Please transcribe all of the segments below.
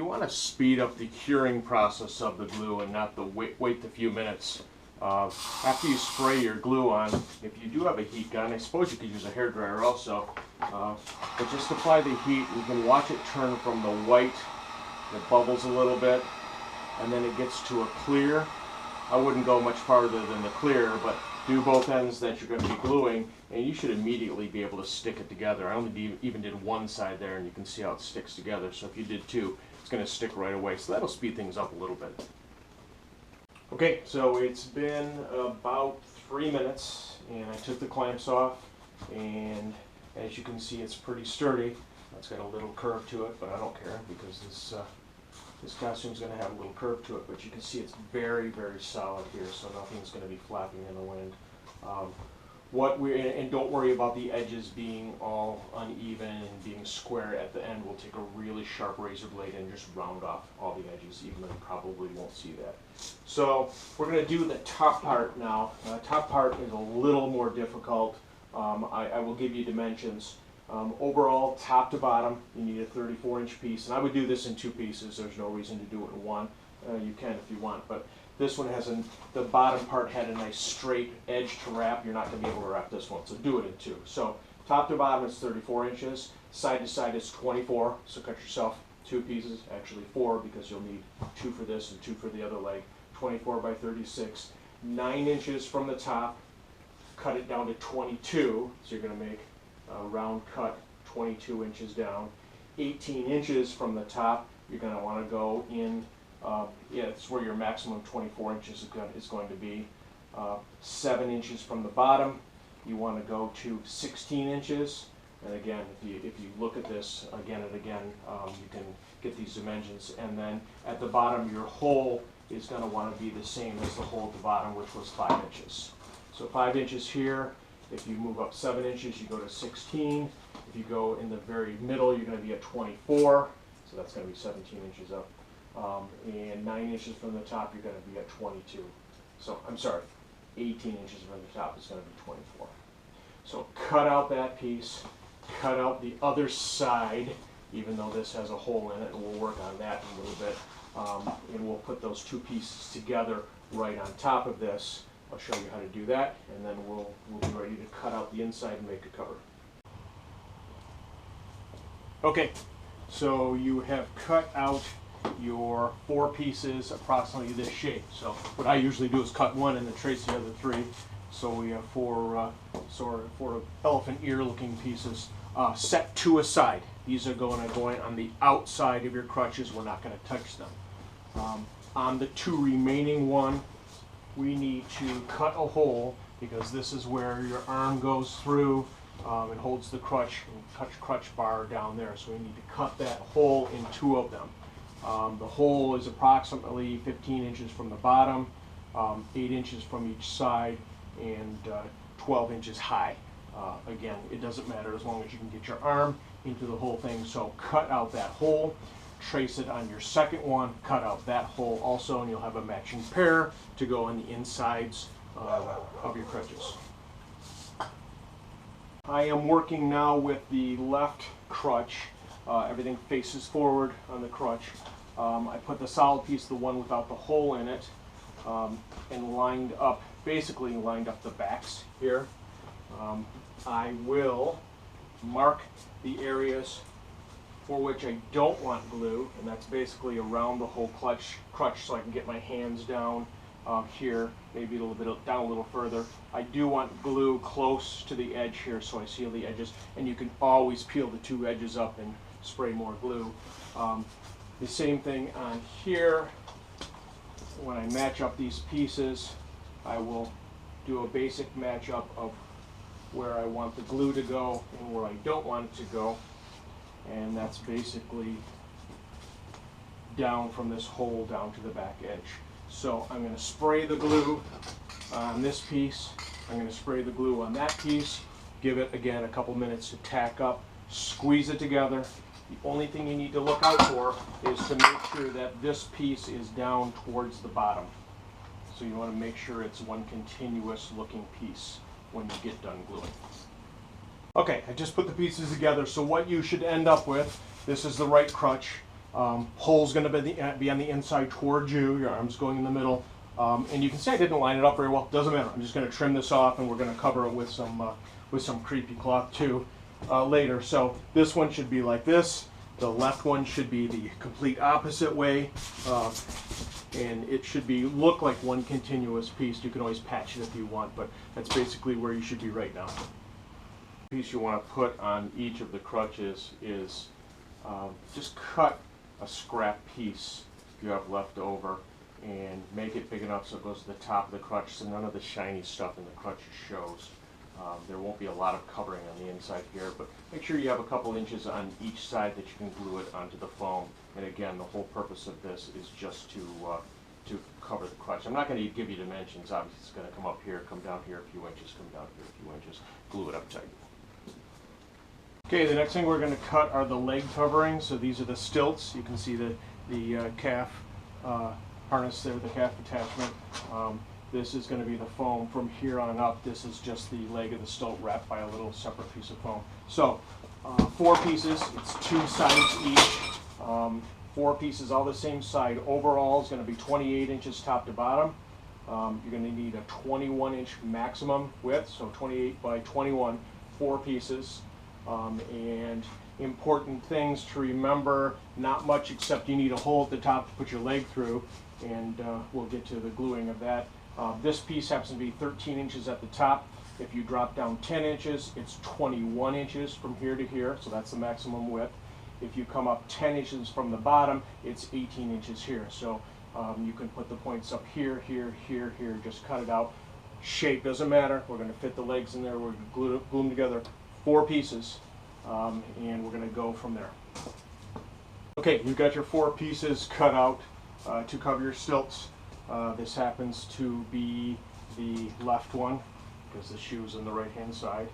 want to speed up the curing process of the glue and not wait the few minutes. After you spray your glue on, if you do have a heat gun, I suppose you could use a hairdryer also, but just apply the heat. You can watch it turn from the white, it bubbles a little bit, and then it gets to a clear. I wouldn't go much farther than the clear, but do both ends that you're going to be gluing, and you should immediately be able to stick it together. I only even did one side there, and you can see how it sticks together. So if you did two, it's going to stick right away. So that'll speed things up a little bit. Okay, so it's been about 3 minutes, and I took the clamps off, and as you can see, it's pretty sturdy. It's got a little curve to it, but I don't care because this costume is going to have a little curve to it. But you can see it's very, very solid here, so nothing's going to be flapping in the wind. And don't worry about the edges being all uneven and being square at the end. We'll take a really sharp razor blade and just round off all the edges, even though you probably won't see that. So we're going to do the top part now. The top part is a little more difficult. I will give you dimensions. Overall, top to bottom, you need a 34-inch piece, and I would do this in 2 pieces. There's no reason to do it in one. You can if you want, but this one has the bottom part had a nice straight edge to wrap. You're not going to be able to wrap this one, so do it in 2. So top to bottom is 34 inches, side to side is 24, so cut yourself 2 pieces, actually 4, because you'll need 2 for this and 2 for the other leg. 24 by 36, 9 inches from the top, cut it down to 22, so you're going to make a round cut 22 inches down. 18 inches from the top, you're going to want to go in, it's where your maximum 24 inches is going to be. 7 inches from the bottom, you want to go to 16 inches. And again, if you look at this again and again, you can get these dimensions. And then at the bottom, your hole is going to want to be the same as the hole at the bottom, which was 5 inches. So 5 inches here. If you move up 7 inches, you go to 16. If you go in the very middle, you're going to be at 24. So that's going to be 17 inches up. And 9 inches from the top, you're going to be at 22. So, I'm sorry, 18 inches from the top is going to be 24. So cut out that piece, cut out the other side, even though this has a hole in it, and we'll work on that in a little bit. And we'll put those 2 pieces together right on top of this. I'll show you how to do that, and then we'll be ready to cut out the inside and make a cover. Okay, so you have cut out your 4 pieces approximately this shape. So what I usually do is cut one and then trace the other 3. So we have 4 elephant ear looking pieces. Set 2 aside. These are going on the outside of your crutches. We're not going to touch them. On the 2 remaining one, we need to cut a hole, because this is where your arm goes through and holds the crutch and crutch bar down there. So we need to cut that hole in 2 of them. The hole is approximately 15 inches from the bottom, 8 inches from each side, and 12 inches high. Again, it doesn't matter as long as you can get your arm into the whole thing. So cut out that hole, trace it on your second one, cut out that hole also, and you'll have a matching pair to go on the insides of your crutches. I am working now with the left crutch. Everything faces forward on the crutch. I put the solid piece, the one without the hole in it, and basically lined up the backs here. I will mark the areas for which I don't want glue, and that's basically around the whole crutch, so I can get my hands down here, maybe a little bit down a little further. I do want glue close to the edge here, so I seal the edges, and you can always peel the 2 edges up and spray more glue. The same thing on here. When I match up these pieces, I will do a basic matchup of where I want the glue to go and where I don't want it to go. And that's basically down from this hole down to the back edge. So I'm going to spray the glue on this piece. I'm going to spray the glue on that piece. Give it, again, a couple minutes to tack up. Squeeze it together. The only thing you need to look out for is to make sure that this piece is down towards the bottom. So you want to make sure it's one continuous looking piece when you get done gluing. Okay, I just put the pieces together, so what you should end up with, this is the right crutch. Hole's going to be on the inside towards you. Your arm's going in the middle. And you can see I didn't line it up very well. Doesn't matter. I'm just going to trim this off, and we're going to cover it with some creepy cloth too later. So this one should be like this. The left one should be the complete opposite way, and it should look like one continuous piece. You can always patch it if you want, but that's basically where you should be right now. The piece you want to put on each of the crutches is just cut a scrap piece you have left over and make it big enough so it goes to the top of the crutch so none of the shiny stuff in the crutch shows. There won't be a lot of covering on the inside here, but make sure you have a couple inches on each side that you can glue it onto the foam. And again, the whole purpose of this is just to cover the crutch. I'm not going to give you dimensions. Obviously, it's going to come up here, come down here a few inches, come down here a few inches. Glue it up tight. Okay, the next thing we're going to cut are the leg coverings. So these are the stilts. You can see the calf harness there, the calf attachment. This is going to be the foam from here on up. This is just the leg of the stilt wrapped by a little separate piece of foam. So 4 pieces, it's 2 sides each. 4 pieces all the same side. Overall is going to be 28 inches top to bottom. You're going to need a 21-inch maximum width, so 28 by 21, 4 pieces. And important things to remember, not much except you need a hole at the top to put your leg through, and we'll get to the gluing of that. This piece happens to be 13 inches at the top. If you drop down 10 inches, it's 21 inches from here to here, so that's the maximum width. If you come up 10 inches from the bottom, it's 18 inches here. So you can put the points up here, here, here, here, just cut it out. Shape doesn't matter. We're going to fit the legs in there. We're going to glue them together. 4 pieces, and we're going to go from there. Okay, you've got your 4 pieces cut out to cover your stilts. This happens to be the left one because the shoe's on the right-hand side.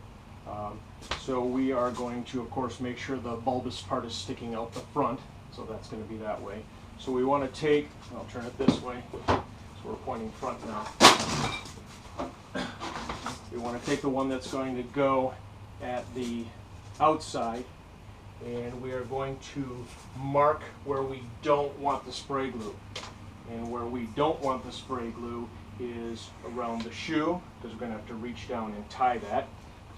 So we are going to, of course, make sure the bulbous part is sticking out the front, so that's going to be that way. So we want to take, I'll turn it this way, so we're pointing front now. We want to take the one that's going to go at the outside, and we are going to mark where we don't want the spray glue. And where we don't want the spray glue is around the shoe, because we're going to have to reach down and tie that.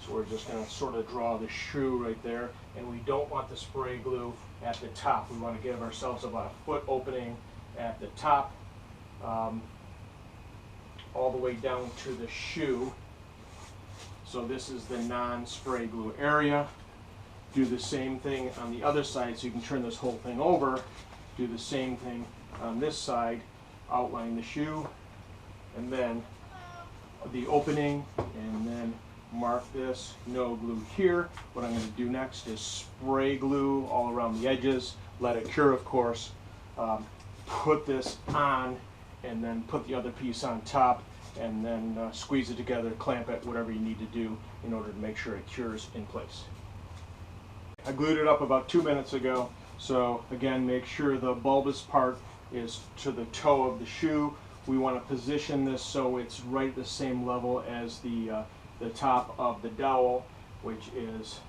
So we're just going to sort of draw the shoe right there, and we don't want the spray glue at the top. We want to give ourselves about a foot opening at the top, all the way down to the shoe. So this is the non-spray glue area. Do the same thing on the other side, so you can turn this whole thing over. Do the same thing on this side, outline the shoe, and then the opening, and then mark this, no glue here. What I'm going to do next is spray glue all around the edges, let it cure, of course, put this on, and then put the other piece on top, and then squeeze it together, clamp it, whatever you need to do in order to make sure it cures in place. I glued it up about 2 minutes ago, so again, make sure the bulbous part is to the toe of the shoe. We want to position this so it's right at the same level as the top of the dowel, which is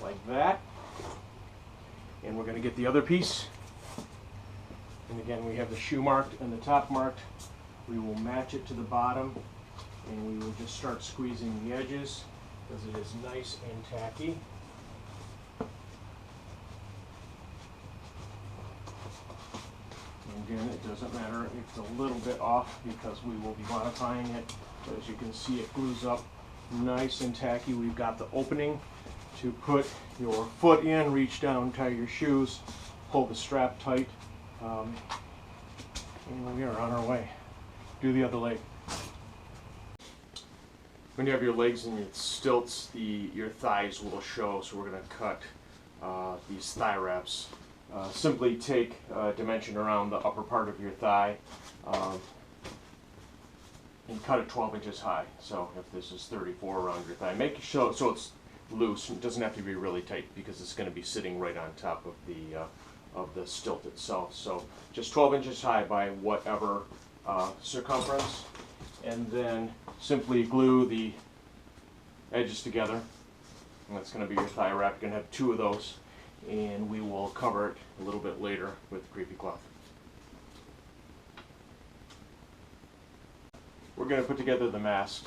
like that. And we're going to get the other piece. And again, we have the shoe marked and the top marked. We will match it to the bottom, and we will just start squeezing the edges because it is nice and tacky. And again, it doesn't matter if it's a little bit off because we will be modifying it. But as you can see, it glues up nice and tacky. We've got the opening to put your foot in, reach down, tie your shoes, pull the strap tight. And we are on our way. Do the other leg. When you have your legs and your stilts, your thighs will show, so we're going to cut these thigh wraps. Simply take a dimension around the upper part of your thigh and cut it 12 inches high. So if this is 34 around your thigh, make it so it's loose. It doesn't have to be really tight because it's going to be sitting right on top of the stilt itself. So just 12 inches high by whatever circumference, and then simply glue the edges together. And that's going to be your thigh wrap. You're going to have 2 of those. and we will cover it a little bit later with the creepy cloth. We're going to put together the mask.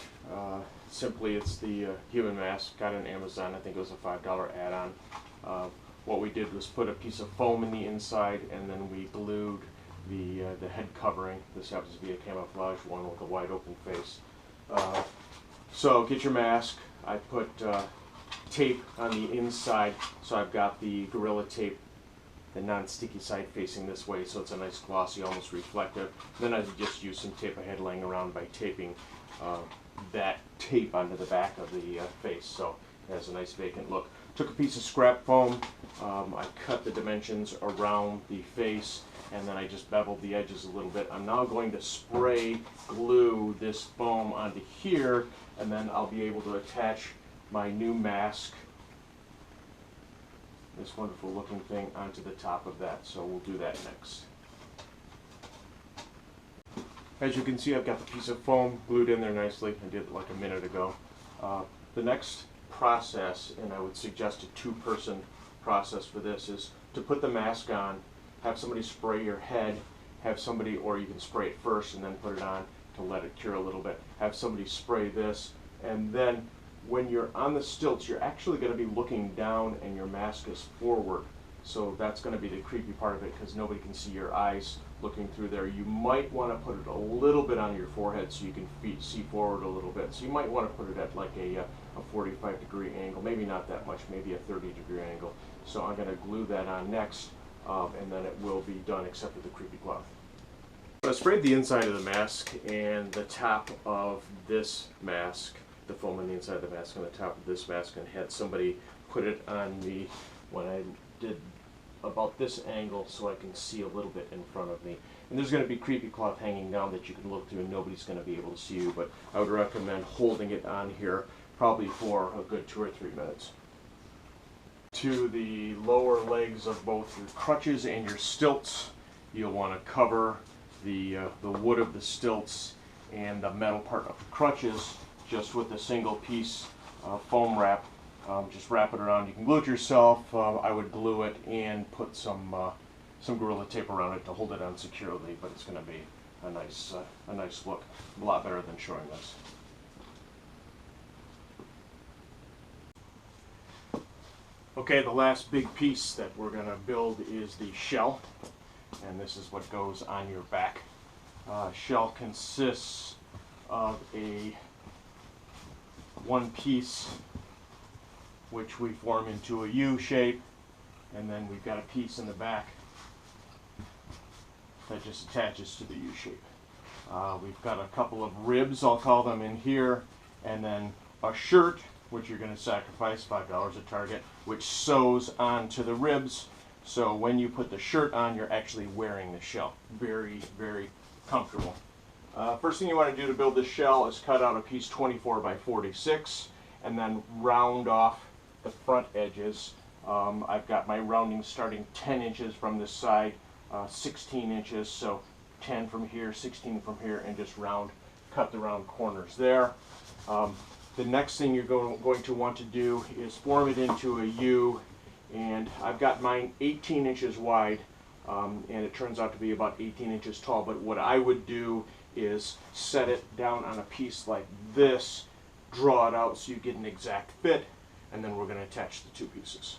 Simply, it's the human mask. Got it on Amazon. I think it was a $5 add-on. What we did was put a piece of foam in the inside, and then we glued the head covering. This happens to be a camouflage one with a wide open face. So get your mask. I put tape on the inside, so I've got the Gorilla Tape, the non-sticky side facing this way, so it's a nice glossy, almost reflective. Then I just used some tape I had laying around by taping that tape onto the back of the face, so it has a nice vacant look. Took a piece of scrap foam, I cut the dimensions around the face, and then I just beveled the edges a little bit. I'm now going to spray glue this foam onto here, and then I'll be able to attach my new mask, this wonderful looking thing, onto the top of that. So we'll do that next. As you can see, I've got the piece of foam glued in there nicely. I did it like a minute ago. The next process, and I would suggest a two-person process for this, is to put the mask on, have somebody spray your head, have somebody, or you can spray it first and then put it on to let it cure a little bit, have somebody spray this, and then when you're on the stilts, you're actually going to be looking down and your mask is forward. So that's going to be the creepy part of it, because nobody can see your eyes looking through there. You might want to put it a little bit on your forehead so you can see forward a little bit. So you might want to put it at like a 45-degree angle, maybe not that much, maybe a 30-degree angle. So I'm going to glue that on next, and then it will be done except with the creepy cloth. I sprayed the inside of the mask and the top of this mask, the foam on the inside of the mask on the top of this mask, and had somebody put it on me when I did about this angle so I can see a little bit in front of me. And there's going to be creepy cloth hanging down that you can look through and nobody's going to be able to see you, but I would recommend holding it on here probably for a good 2 or 3 minutes. To the lower legs of both your crutches and your stilts, you'll want to cover the wood of the stilts and the metal part of the crutches just with a single piece of foam wrap. Just wrap it around. You can glue it yourself. I would glue it and put some Gorilla Tape around it to hold it on securely, but it's going to be a nice look, a lot better than showing this. Okay, the last big piece that we're going to build is the shell, and this is what goes on your back. Shell consists of a one piece which we form into a U shape, and then we've got a piece in the back that just attaches to the U shape. We've got a couple of ribs, I'll call them, in here, and then a shirt, which you're going to sacrifice, $5 at Target, which sews onto the ribs. So when you put the shirt on, you're actually wearing the shell. Very, very comfortable. First thing you want to do to build this shell is cut out a piece 24 by 46 and then round off the front edges. I've got my rounding starting 10 inches from this side, 16 inches, so 10 from here, 16 from here, and just cut the round corners there. The next thing you're going to want to do is form it into a U, and I've got mine 18 inches wide, and it turns out to be about 18 inches tall, but what I would do is set it down on a piece like this, draw it out so you get an exact fit, and then we're going to attach the two pieces.